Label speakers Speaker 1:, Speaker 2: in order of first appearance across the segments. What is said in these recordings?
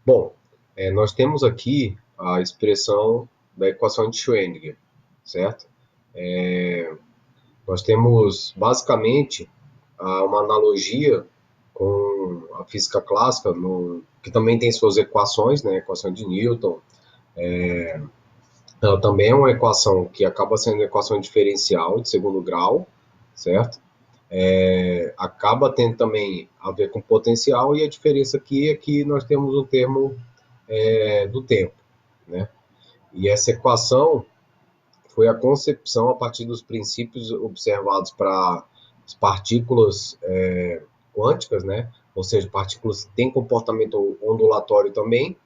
Speaker 1: Bom, nós temos aqui a expressão da equação de Schrödinger, certo? Nós temos basicamente uma analogia com a física clássica, que também tem suas equações, né? A equação de Newton. Ela também é uma equação que acaba sendo uma equação diferencial de segundo grau, certo? Acaba tendo também a ver com potencial, e a diferença aqui é que nós temos um termo do tempo, né? E essa equação foi a concepção a partir dos princípios observados para as partículas quânticas, né? Ou seja, partículas que têm comportamento ondulatório também.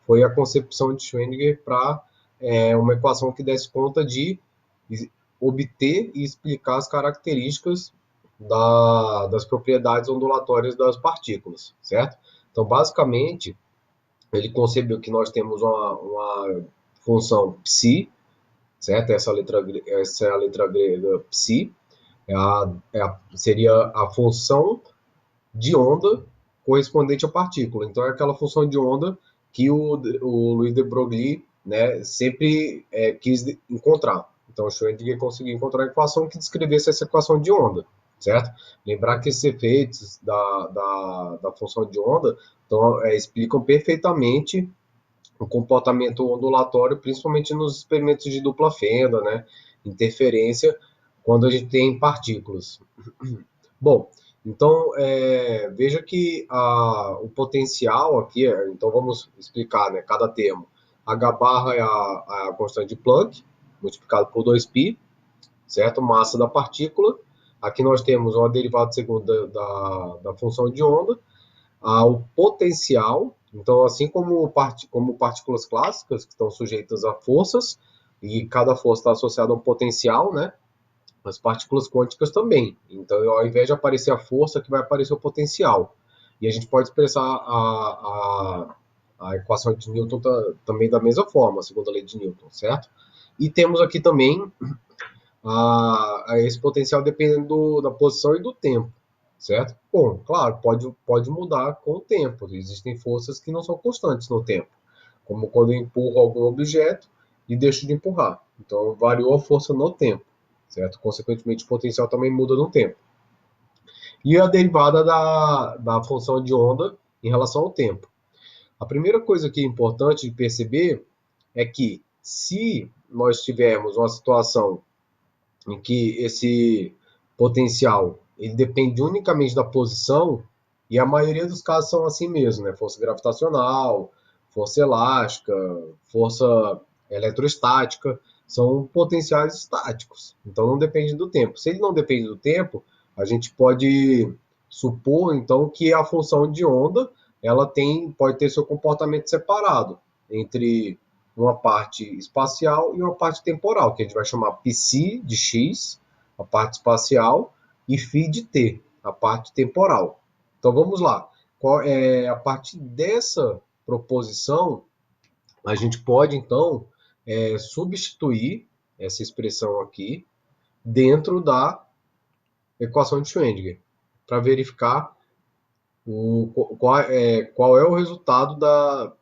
Speaker 1: Foi a concepção de Schrödinger para uma equação que desse conta de obter e explicar as características das propriedades ondulatórias das partículas, certo? Então, basicamente, ele concebeu que nós temos uma função psi, certo? Essa é a letra grega psi, seria a função de onda correspondente à partícula. Então, é aquela função de onda que o Louis de Broglie, né, sempre quis encontrar. Então, o Schrödinger conseguiu encontrar a equação que descrevesse essa equação de onda, certo? Lembrar que esses efeitos da função de onda então, explicam perfeitamente o comportamento ondulatório, principalmente nos experimentos de dupla fenda, né? Interferência, quando a gente tem partículas. Bom, então veja que o potencial aqui, então vamos explicar, né, cada termo. H barra é a constante de Planck, multiplicado por 2π, certo? Massa da partícula. Aqui nós temos uma derivada segunda da função de onda, ao potencial. Então, assim como partículas clássicas, que estão sujeitas a forças, e cada força está associada a um potencial, né? As partículas quânticas também. Então, ao invés de aparecer a força, que vai aparecer o potencial. E a gente pode expressar a equação de Newton também da mesma forma, a segunda lei de Newton, certo? E temos aqui também esse potencial dependendo da posição e do tempo, certo? Bom, claro, pode mudar com o tempo. Existem forças que não são constantes no tempo, como quando eu empurro algum objeto e deixo de empurrar. Então, variou a força no tempo, certo? Consequentemente, o potencial também muda no tempo. E a derivada da função de onda em relação ao tempo. A primeira coisa que é importante de perceber é que se nós tivermos uma situação em que esse potencial ele depende unicamente da posição, e a maioria dos casos são assim mesmo, né? Força gravitacional, força elástica, força eletrostática, são potenciais estáticos, então não depende do tempo. Se ele não depende do tempo, a gente pode supor então que a função de onda ela pode ter seu comportamento separado entre uma parte espacial e uma parte temporal, que a gente vai chamar psi de x, a parte espacial, e φ de t, a parte temporal. Então vamos lá. A partir dessa proposição, a gente pode então substituir essa expressão aqui dentro da equação de Schrödinger para verificar qual é o resultado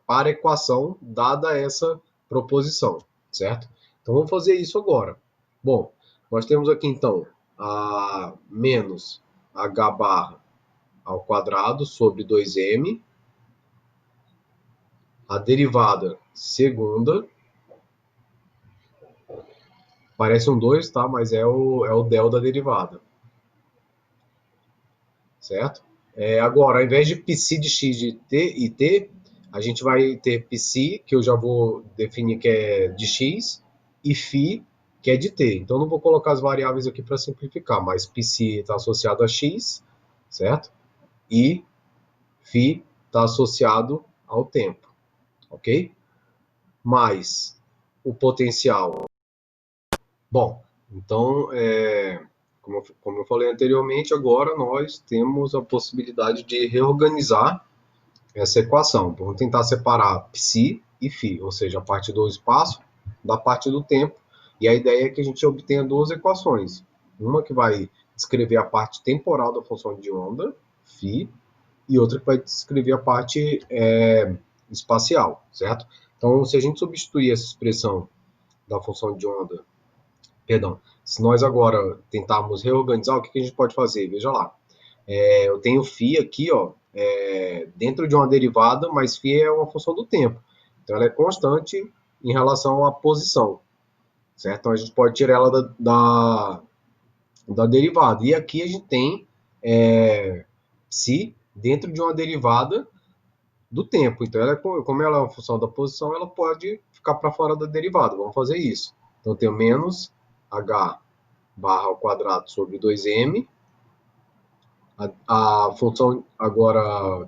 Speaker 1: para a equação dada essa proposição, certo? Então vamos fazer isso agora. Bom, nós temos aqui então a menos h barra ao quadrado sobre 2m, a derivada segunda, parece um 2, tá? Mas é o del da derivada, certo? Agora, ao invés de psi de x de t e t, a gente vai ter psi, que eu já vou definir que é de x, e φ, que é de t. Então, não vou colocar as variáveis aqui para simplificar, mas psi está associado a x, certo? E φ está associado ao tempo, ok? Mais o potencial. Bom, então, como eu falei anteriormente, agora nós temos a possibilidade de reorganizar essa equação. Vamos tentar separar psi e φ, ou seja, a parte do espaço da parte do tempo. E a ideia é que a gente obtenha duas equações. Uma que vai descrever a parte temporal da função de onda, φ, e outra que vai descrever a parte espacial, certo? Então, se a gente substituir essa expressão da função de onda, perdão, se nós agora tentarmos reorganizar, o que a gente pode fazer? Veja lá, eu tenho φ aqui, ó, dentro de uma derivada, mas φ é uma função do tempo. Então, ela é constante em relação à posição, certo? Então, a gente pode tirar ela da derivada. E aqui a gente tem psi dentro de uma derivada do tempo. Então, como ela é uma função da posição, ela pode ficar para fora da derivada. Vamos fazer isso. Então, eu tenho menos h barra ao quadrado sobre 2m. A função agora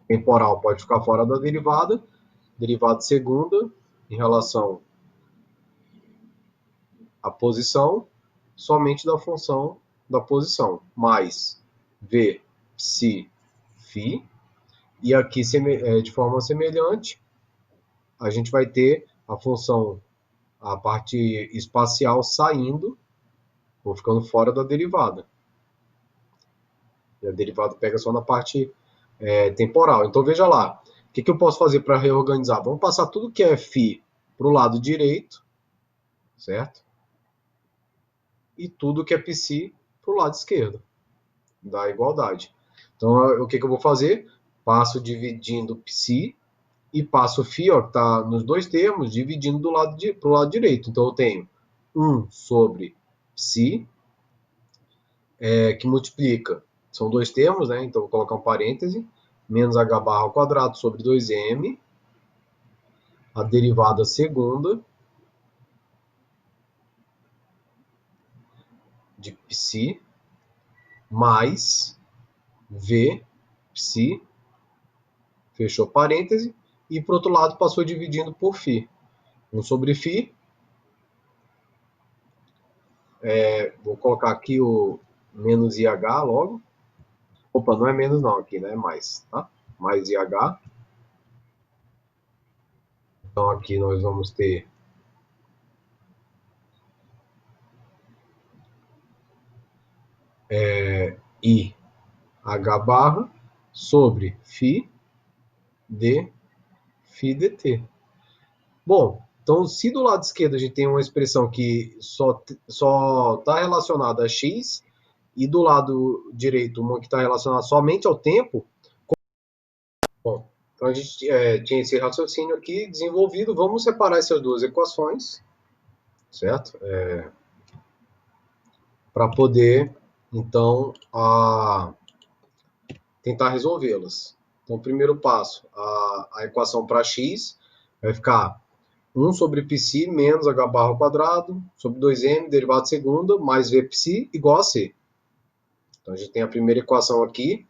Speaker 1: temporal pode ficar fora da derivada. Derivada segunda em relação à posição, somente da função da posição, mais v psi φ. E aqui, de forma semelhante, a gente vai ter a função, a parte espacial saindo, ou ficando fora da derivada. E a derivada pega só na parte temporal. Então, veja lá, o que eu posso fazer para reorganizar? Vamos passar tudo que é φ para o lado direito, certo? E tudo que é psi para o lado esquerdo, da igualdade. Então, o que eu vou fazer? Passo dividindo psi e passo φ, ó, que está nos dois termos, dividindo para o lado direito. Então, eu tenho 1 sobre psi, que multiplica, são dois termos, né? Então, vou colocar um parêntese, menos h barra ao quadrado sobre 2m, a derivada segunda de psi, mais v psi, fechou parêntese, e para o outro lado passou dividindo por φ. 1 sobre φ, vou colocar aqui o menos IH logo. Opa, não é menos não aqui, né? É mais, tá? Mais IH. Então aqui nós vamos ter IH barra sobre φ d φ dt. Bom, então se do lado esquerdo a gente tem uma expressão que só está relacionada a x, e do lado direito uma que está relacionada somente ao tempo, bom, então a gente tinha esse raciocínio aqui desenvolvido. Vamos separar essas duas equações, certo? Para poder, então, tentar resolvê-las. Então, primeiro passo, a equação para x vai ficar 1 sobre π menos h barra ao quadrado sobre 2m, derivada segunda, mais v π igual a c. Então, a gente tem a primeira equação aqui,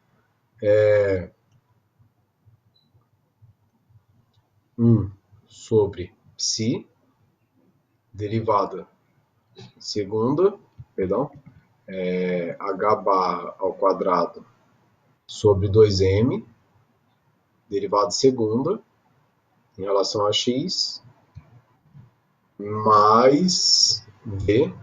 Speaker 1: 1 sobre π, derivada segunda, perdão, h barra ao quadrado sobre 2m, derivada segunda, em relação a x, mais v,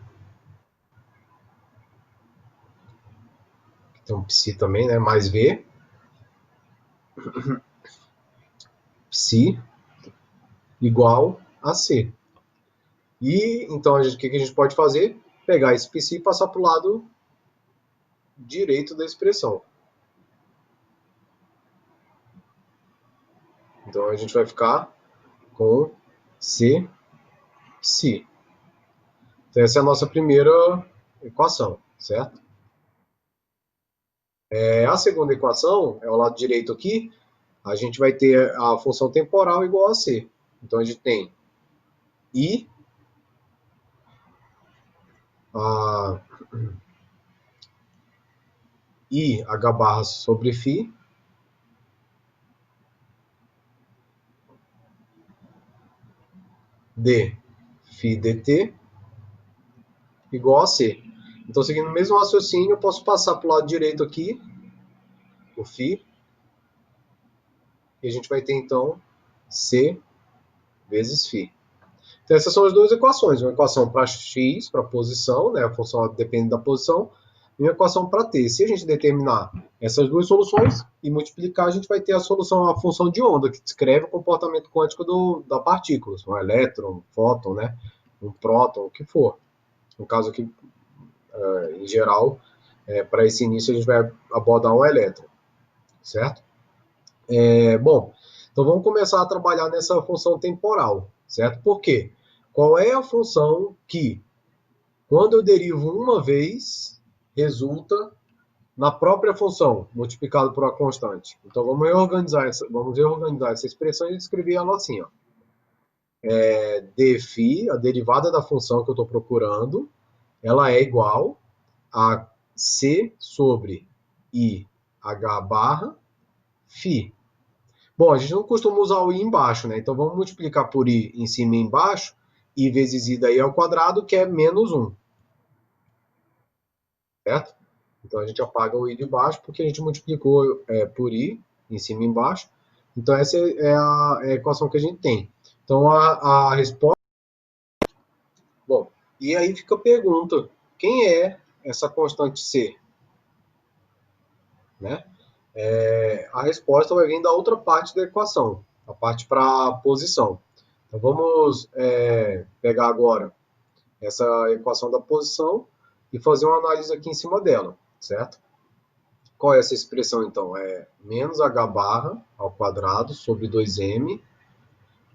Speaker 1: então psi também, né? Mais v, psi, igual a c. E então o que a gente pode fazer? Pegar esse psi e passar para o lado direito da expressão. Então a gente vai ficar com c psi. Então essa é a nossa primeira equação, certo? A segunda equação, é o lado direito aqui, a gente vai ter a função temporal igual a c. Então a gente tem i h barra sobre φ d φ dt igual a c. Então, seguindo o mesmo raciocínio, eu posso passar para o lado direito aqui o φ, e a gente vai ter então c vezes φ. Então, essas são as duas equações. Uma equação para x, para a posição, né? A função depende da posição, e uma equação para T. Se a gente determinar essas duas soluções e multiplicar, a gente vai ter a solução, a função de onda, que descreve o comportamento quântico da partícula, um elétron, um fóton, né? Um próton, o que for. No caso aqui, em geral, para esse início a gente vai abordar um elétron, certo? Bom, então vamos começar a trabalhar nessa função temporal, certo? Por quê? Qual é a função que, quando eu derivo uma vez, resulta na própria função, multiplicado por uma constante? Então vamos reorganizar essa expressão e escrever ela assim, ó. Dφ, a derivada da função que eu estou procurando, ela é igual a C sobre I H barra φ. Bom, a gente não costuma usar o i embaixo, né? Então vamos multiplicar por i em cima e embaixo, i vezes i daí ao quadrado, que é menos 1, certo? Então a gente apaga o i de baixo porque a gente multiplicou por i em cima e embaixo. Então essa é a equação que a gente tem. Então a resposta... Bom, e aí fica a pergunta, quem é essa constante C? Né? A resposta vai vir da outra parte da equação, a parte para a posição. Então vamos pegar agora essa equação da posição e fazer uma análise aqui em cima dela, certo? Qual é essa expressão então? É menos h barra ao quadrado sobre 2m,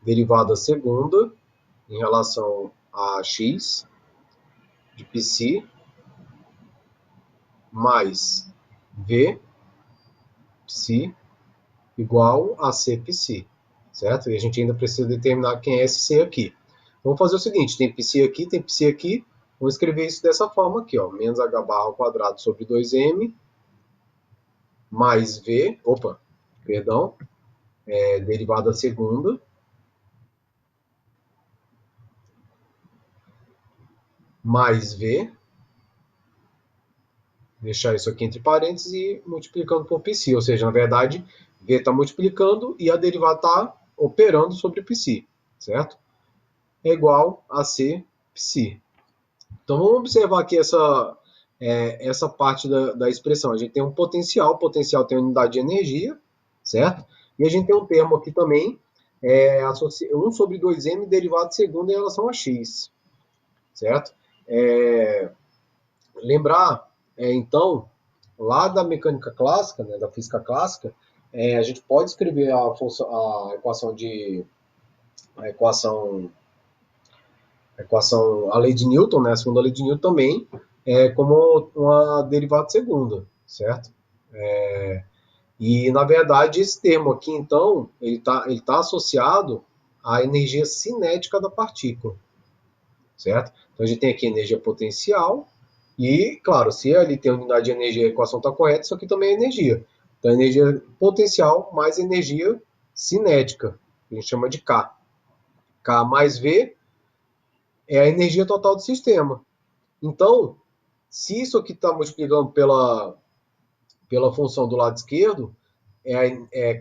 Speaker 1: derivada segunda em relação a x de π mais v psi igual a c psi, certo? E a gente ainda precisa determinar quem é esse c aqui. Vamos fazer o seguinte, tem psi aqui, tem psi aqui, vamos escrever isso dessa forma aqui, ó, menos h barra ao quadrado sobre 2m mais v, perdão, derivada segunda, mais v, deixar isso aqui entre parênteses e multiplicando por π, ou seja, na verdade, v está multiplicando e a derivada está operando sobre π, certo? É igual a c π. Então vamos observar aqui essa parte da expressão. A gente tem um potencial, o potencial tem unidade de energia, certo? E a gente tem um termo aqui também, 1 sobre 2m derivado de segunda em relação a x, certo? Lembrar, então, lá da mecânica clássica, né, da física clássica, a gente pode escrever a equação a lei de Newton, né, a segunda lei de Newton também, como uma derivada segunda, certo? E, na verdade, esse termo aqui, então, ele tá associado à energia cinética da partícula, certo? Então, a gente tem aqui energia potencial e, claro, se ali tem unidade de energia, a equação está correta, isso aqui também é energia. Então, energia potencial mais energia cinética, que a gente chama de K. K mais V é a energia total do sistema. Então, se isso aqui está multiplicando pela função do lado esquerdo,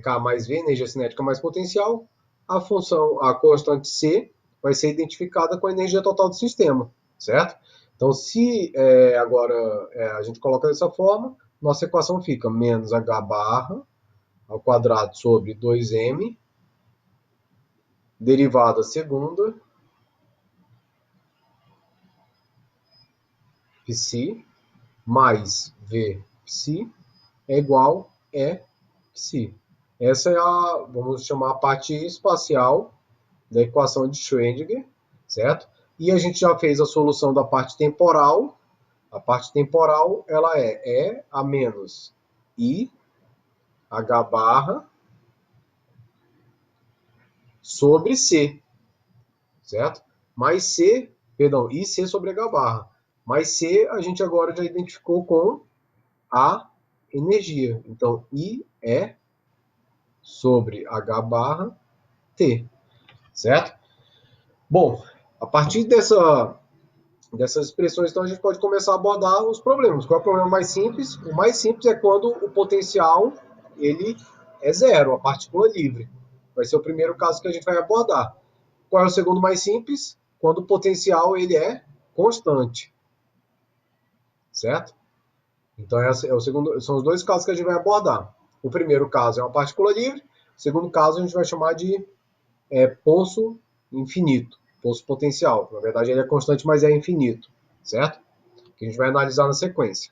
Speaker 1: K mais V, energia cinética mais potencial, a constante C vai ser identificada com a energia total do sistema, certo? Então, se agora a gente coloca dessa forma, nossa equação fica menos H barra ao quadrado sobre 2m, derivada segunda, psi, mais v psi, é igual E psi. Essa é vamos chamar a parte espacial da equação de Schrödinger, certo? E a gente já fez a solução da parte temporal. A parte temporal, ela é E a menos I H barra sobre C, certo? Mais C, perdão, IC sobre H barra. Mais C a gente agora já identificou com a energia. Então, I é sobre H barra T, certo? Bom, a partir dessas expressões, então a gente pode começar a abordar os problemas. Qual é o problema mais simples? O mais simples é quando o potencial ele é zero, a partícula livre. Vai ser o primeiro caso que a gente vai abordar. Qual é o segundo mais simples? Quando o potencial ele é constante, certo? Então, é o segundo, são os dois casos que a gente vai abordar. O primeiro caso é uma partícula livre, o segundo caso a gente vai chamar de poço infinito, poço potencial. Na verdade, ele é constante, mas é infinito, certo? Que a gente vai analisar na sequência.